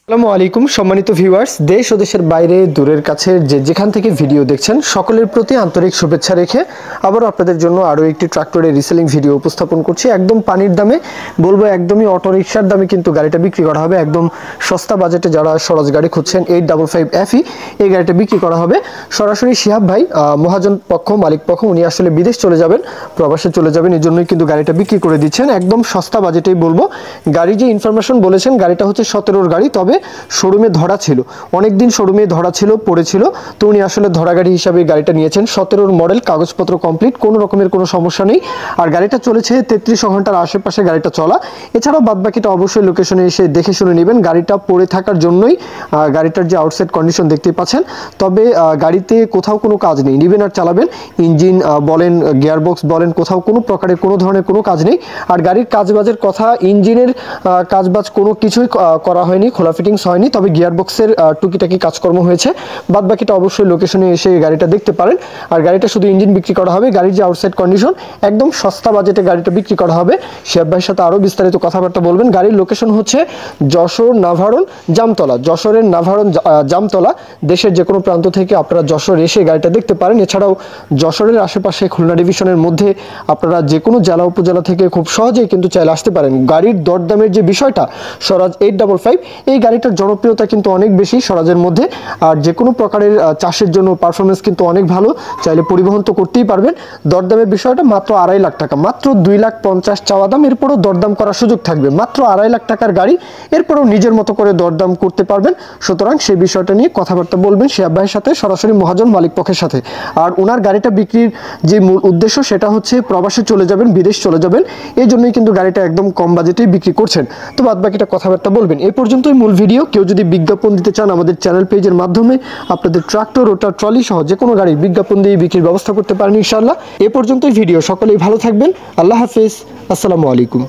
আসসালামু আলাইকুম সম্মানিত ভিউয়ার্স, দেশ ও দেশের বাইরে দূরের কাছে যেখান থেকে ভিডিও দেখছেন সকলের প্রতি আন্তরিক শুভেচ্ছা রেখে আবারও আপনাদের জন্য আরও একটি ট্রাক্টরের রিসেলিং ভিডিও উপস্থাপন করছি। একদম পানির দামে বলবো, একদমই অটোরিকশার দামে কিন্তু গাড়িটা বিক্রি করা হবে। একদম সস্তা বাজেটে যারা সরজ গাড়ি খুঁজছেন 855 FE এই গাড়িটা বিক্রি করা হবে। সরাসরি শিহাব ভাই মহাজন পক্ষ মালিক পক্ষ উনি আসলে বিদেশ চলে যাবেন, প্রবাসে চলে যাবেন, এই জন্যই কিন্তু গাড়িটা বিক্রি করে দিচ্ছেন একদম সস্তা বাজেটেই বলবো। গাড়ি যে ইনফরমেশন বলেছেন গাড়িটা হচ্ছে 17-র গাড়ি, তবে শোরুমে ধরা ছিল, অনেকদিন শোরুমে ধরা ছিল, পড়েছিল, তো উনি আসলে ধরা গাড়ি হিসাবে গাড়িটা নিয়েছেন। 17-র মডেল, কাগজপত্র কমপ্লিট, কোনো রকমের কোনো সমস্যা নেই। আর গাড়িটা চলেছে 33 ঘন্টার আশেপাশে গাড়িটা চলা। এছাড়াও বাদবাকিটা অবশ্যই লোকেশনে এসে দেখে শুনে নেবেন। গাড়িটা পড়ে থাকার জন্যই গাড়িটার যে আউটসাইড কন্ডিশন দেখতেই পাচ্ছেন, তবে গাড়িতে কোথাও কোনো কাজ নেই, নিবেন আর চালাবেন। ইঞ্জিন বলেন, গিয়ারবক্স বলেন, কোথাও কোনো প্রকারের কোনো ধরনের কোনো কাজ নেই। আর গাড়ির কাজবাজের কথা, ইঞ্জিনের কাজবাজ কোনো কিছুই করা হয়নি, খোলা ফিটিংস হয়নি, তবে গিয়ারবক্সের টুকিটাকি কাজকর্ম হয়েছে। বাদবাকিটা অবশ্যই লোকেশনে এসে গাড়িটা দেখতে পারেন। আর গাড়িটা শুধু ইঞ্জিন বিক্রি করা হবে। গাড়ির যে আউটসাইড কন্ডিশন একদম সস্তা বাজেটে গাড়িটা বিক্রি করা হবে। শিহাব ভাইয়ের সাথে আরও বিস্তারিত কথাবার্তা বলবেন। গাড়ির লোকেশন হচ্ছে যশোর নাভারণ জামতলা, যশোরের নাভারণ জামতলা। দেশের যে কোনো প্রান্ত থেকে আপনারা যশোর এসে গাড়িটা দেখতে পারেন। এছাড়াও যশোরের আশেপাশে খুলনা ডিভিশনের মধ্যে আপনারা যে কোনো জেলা উপজেলা থেকে খুব সহজেই কিন্তু চাইলে আসতে পারেন। গাড়ির দরদামের যে বিষয়টা, স্বরাজ 855 এই গাড়িটার জনপ্রিয়তা কিন্তু অনেক বেশি স্বরাজের মধ্যে। আর যে কোনো প্রকারের চাষের জন্য পারফরমেন্স কিন্তু অনেক ভালো, চাইলে পরিবহন তো করতেই পারবেন। দরদামের বিষয়টা মাত্র 2.5 লাখ টাকা, মাত্র 2,50,000 চাওয়া দাম, এরপরও দরদাম করার সুযোগ থাকবে। মাত্র 2.5 লাখ টাকার গাড়ি, এরপরও নিজের মতো করে দরদাম করতে পারবেন। সুতরাং সেই বিষয়টা নিয়ে কথাবার্তা বলবেন শিহাব ভাইয়ের সাথে, সরাসরি মহাজন মালিক পক্ষের সাথে। আর ওনার গাড়িটা বিক্রির যে মূল উদ্দেশ্য সেটা হচ্ছে প্রবাসে চলে যাবেন, বিদেশ চলে যাবেন, এই জন্যই কিন্তু গাড়িটা একদম কম বাজেটেই বিক্রি করছেন। তো বাদ বাকিটা কথাবার্তা বলবেন। এই পর্যন্তই মূল ভিডিও। কেউ যদি বিজ্ঞাপন দিতে চান আমাদের চ্যানেল পেজের মাধ্যমে আপনাদের ট্রাক্টর, রোটার, ট্রলি সহ যে কোনো গাড়ির বিজ্ঞাপন দিয়ে বিক্রির ব্যবস্থা করতে পারেন ইনশাআল্লাহ। এ পর্যন্তই ভিডিও। সকলেই ভালো থাকবেন। আল্লাহ হাফেজ, আসসালামু আলাইকুম।